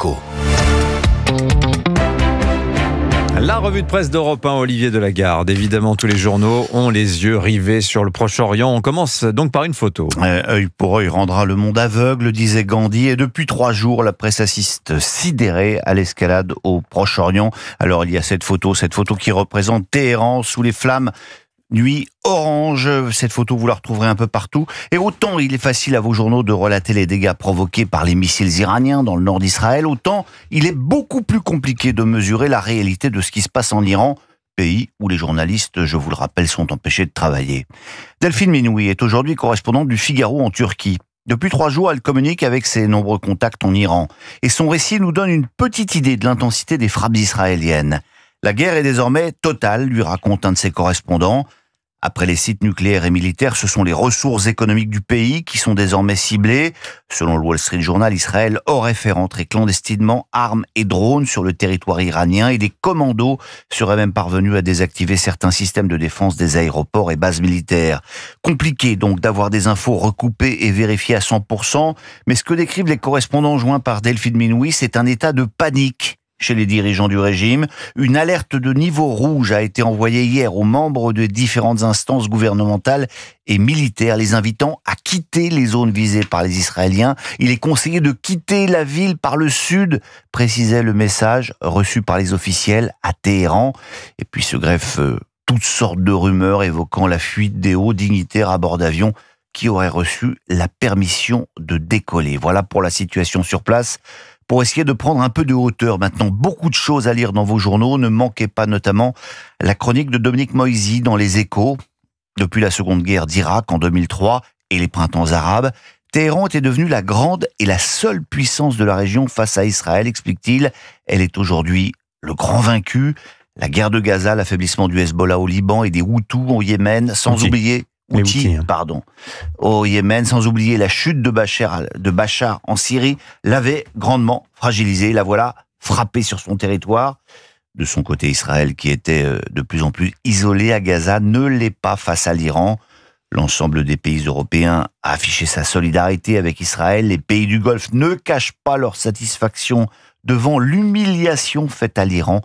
Échos. La revue de presse d'Europe 1, Olivier Delagarde. Évidemment, tous les journaux ont les yeux rivés sur le Proche-Orient. On commence donc par une photo. Œil pour œil rendra le monde aveugle, disait Gandhi. Et depuis 3 jours, la presse assiste sidérée à l'escalade au Proche-Orient. Alors il y a cette photo qui représente Téhéran sous les flammes. Nuit orange, cette photo vous la retrouverez un peu partout. Et autant il est facile à vos journaux de relater les dégâts provoqués par les missiles iraniens dans le nord d'Israël, autant il est beaucoup plus compliqué de mesurer la réalité de ce qui se passe en Iran, pays où les journalistes, je vous le rappelle, sont empêchés de travailler. Delphine Minoui est aujourd'hui correspondante du Figaro en Turquie. Depuis 3 jours, elle communique avec ses nombreux contacts en Iran. Et son récit nous donne une petite idée de l'intensité des frappes israéliennes. La guerre est désormais totale, lui raconte un de ses correspondants. Après les sites nucléaires et militaires, ce sont les ressources économiques du pays qui sont désormais ciblées. Selon le Wall Street Journal, Israël aurait fait rentrer clandestinement armes et drones sur le territoire iranien et des commandos seraient même parvenus à désactiver certains systèmes de défense des aéroports et bases militaires. Compliqué donc d'avoir des infos recoupées et vérifiées à 100%, mais ce que décrivent les correspondants joints par Delphine Minoui, c'est un état de panique chez les dirigeants du régime. Une alerte de niveau rouge a été envoyée hier aux membres de différentes instances gouvernementales et militaires, les invitant à quitter les zones visées par les Israéliens. Il est conseillé de quitter la ville par le sud, précisait le message reçu par les officiels à Téhéran. Et puis se greffent toutes sortes de rumeurs évoquant la fuite des hauts dignitaires à bord d'avions qui auraient reçu la permission de décoller. Voilà pour la situation sur place. Pour essayer de prendre un peu de hauteur maintenant, beaucoup de choses à lire dans vos journaux. Ne manquez pas notamment la chronique de Dominique Moïsi dans Les Échos. Depuis la Seconde Guerre d'Irak en 2003 et les printemps arabes, Téhéran était devenue la grande et la seule puissance de la région face à Israël, explique-t-il. Elle est aujourd'hui le grand vaincu. La guerre de Gaza, l'affaiblissement du Hezbollah au Liban et des Hutus au Yémen, sans oublier... au Yémen, sans oublier la chute de Bachar en Syrie, l'avait grandement fragilisé. La voilà frappée sur son territoire. De son côté, Israël, qui était de plus en plus isolé à Gaza, ne l'est pas face à l'Iran. L'ensemble des pays européens a affiché sa solidarité avec Israël. Les pays du Golfe ne cachent pas leur satisfaction devant l'humiliation faite à l'Iran.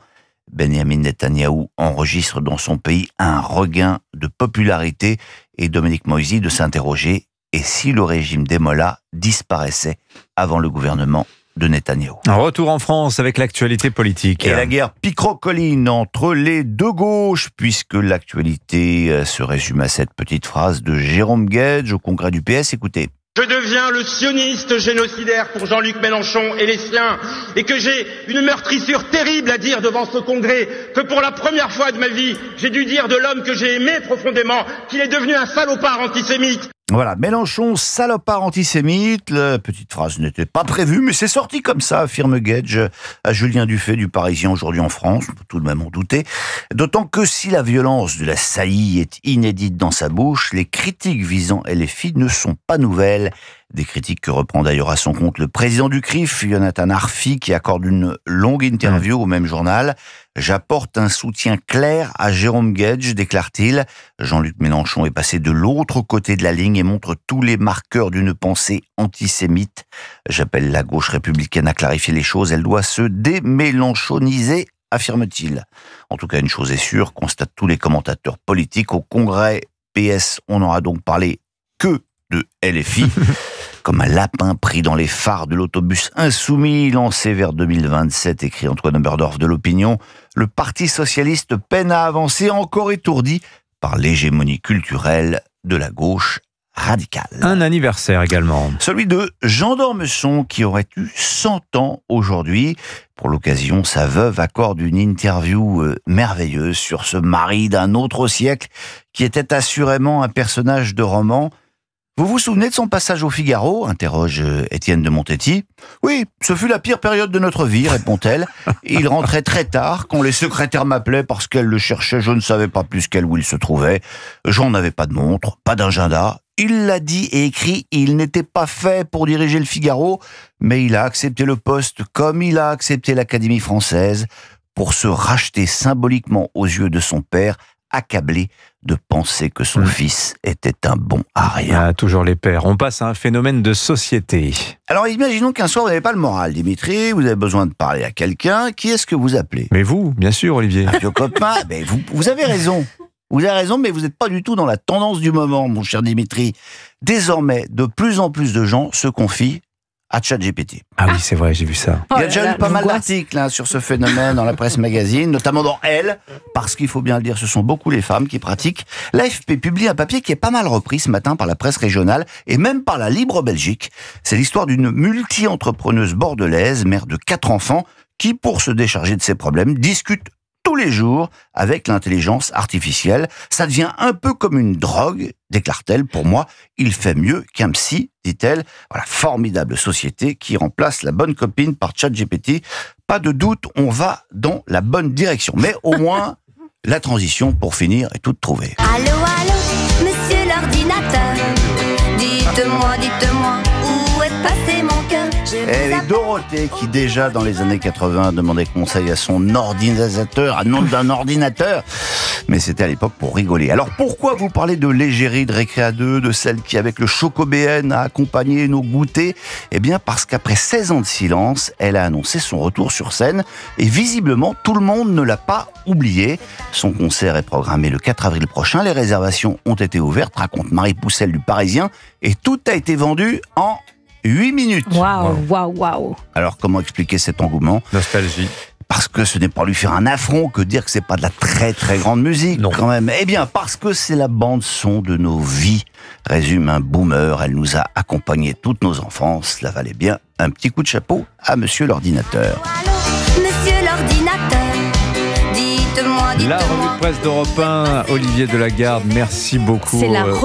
Benjamin Netanyahou enregistre dans son pays un regain de popularité et Dominique Moïsi de s'interroger « Et si le régime des Mollahs disparaissait avant le gouvernement de Netanyahou ?» Un retour en France avec l'actualité politique. Et la guerre picrocolline entre les deux gauches, puisque l'actualité se résume à cette petite phrase de Jérôme Guedj au congrès du PS. Écoutez. Je deviens le sioniste génocidaire pour Jean-Luc Mélenchon et les siens, et que j'ai une meurtrissure terrible à dire devant ce congrès, que pour la première fois de ma vie, j'ai dû dire de l'homme que j'ai aimé profondément qu'il est devenu un salopard antisémite. Voilà, Mélenchon, salopard antisémite. La petite phrase n'était pas prévue, mais c'est sorti comme ça, affirme Guedj à Julien Dufay du Parisien aujourd'hui en France. On peut tout de même en douter. D'autant que si la violence de la saillie est inédite dans sa bouche, les critiques visant LFI ne sont pas nouvelles. Des critiques que reprend d'ailleurs à son compte le président du CRIF, Jonathan Arfi, qui accorde une longue interview au même journal. « J'apporte un soutien clair à Jérôme Guedj », déclare-t-il. Jean-Luc Mélenchon est passé de l'autre côté de la ligne et montre tous les marqueurs d'une pensée antisémite. « J'appelle la gauche républicaine à clarifier les choses, elle doit se démélenchoniser », affirme-t-il. En tout cas, une chose est sûre, constatent tous les commentateurs politiques. Au congrès PS, on n'aura donc parlé que de LFI. Comme un lapin pris dans les phares de l'autobus insoumis lancé vers 2027, écrit Antoine Oberdorf de l'Opinion, le Parti socialiste peine à avancer, encore étourdi par l'hégémonie culturelle de la gauche radicale. Un anniversaire également. Celui de Jean d'Ormesson, qui aurait eu 100 ans aujourd'hui. Pour l'occasion, sa veuve accorde une interview merveilleuse sur ce mari d'un autre siècle, qui était assurément un personnage de roman. Vous vous souvenez de son passage au Figaro ? Interroge Étienne de Montetti. Oui, ce fut la pire période de notre vie, répond-elle. Il rentrait très tard, quand les secrétaires m'appelaient parce qu'elle le cherchait, je ne savais pas plus qu'elle où il se trouvait. J'en avais pas de montre, pas d'agenda. Il l'a dit et écrit, il n'était pas fait pour diriger le Figaro, mais il a accepté le poste comme il a accepté l'Académie française pour se racheter symboliquement aux yeux de son père accablé de penser que son fils était un bon à rien. Ah, toujours les pères. On passe à un phénomène de société. Alors imaginons qu'un soir vous n'avez pas le moral, Dimitri, vous avez besoin de parler à quelqu'un, qui est-ce que vous appelez? Mais vous, bien sûr, Olivier. Un vieux copain? Mais vous avez raison. Vous avez raison, mais vous n'êtes pas du tout dans la tendance du moment, mon cher Dimitri. Désormais, de plus en plus de gens se confient à ChatGPT. Ah oui, c'est vrai, j'ai vu ça. Il y a déjà eu pas mal d'articles sur ce phénomène dans la presse magazine, notamment dans Elle, parce qu'il faut bien le dire, ce sont beaucoup les femmes qui pratiquent. L'AFP publie un papier qui est pas mal repris ce matin par la presse régionale et même par la Libre Belgique. C'est l'histoire d'une multi-entrepreneuse bordelaise, mère de 4 enfants, qui, pour se décharger de ses problèmes, discute tous les jours avec l'intelligence artificielle. Ça devient un peu comme une drogue, déclare-t-elle. Pour moi, il fait mieux qu'un psy, dit-elle. Voilà, formidable société qui remplace la bonne copine par ChatGPT. Pas de doute, on va dans la bonne direction. Mais au moins, la transition, pour finir, est toute trouvée. Allô, allô, monsieur l'ordinateur. Dites-moi, où est passé mon cœur? Et Dorothée, qui déjà dans les années 80 demandait conseil à son ordinateur, à nom d'un ordinateur. Mais c'était à l'époque pour rigoler. Alors pourquoi vous parlez de l'égérie de Récré à 2, de celle qui avec le Chocobéen a accompagné nos goûters? Eh bien parce qu'après 16 ans de silence, elle a annoncé son retour sur scène et visiblement tout le monde ne l'a pas oublié. Son concert est programmé le 4 avril prochain, les réservations ont été ouvertes, raconte Marie Poussel du Parisien, et tout a été vendu en 8 minutes. Waouh. Alors comment expliquer cet engouement? Nostalgie. Parce que ce n'est pas lui faire un affront que dire que c'est pas de la très très grande musique, Non. quand même. Eh bien, parce que c'est la bande-son de nos vies, résume un boomer. Elle nous a accompagnés toute nos enfances. Cela valait bien un petit coup de chapeau à monsieur l'ordinateur. Allô, monsieur l'ordinateur. Dites-moi. La revue de presse d'Europe 1, Olivier Delagarde, merci beaucoup. C'est la Olivier.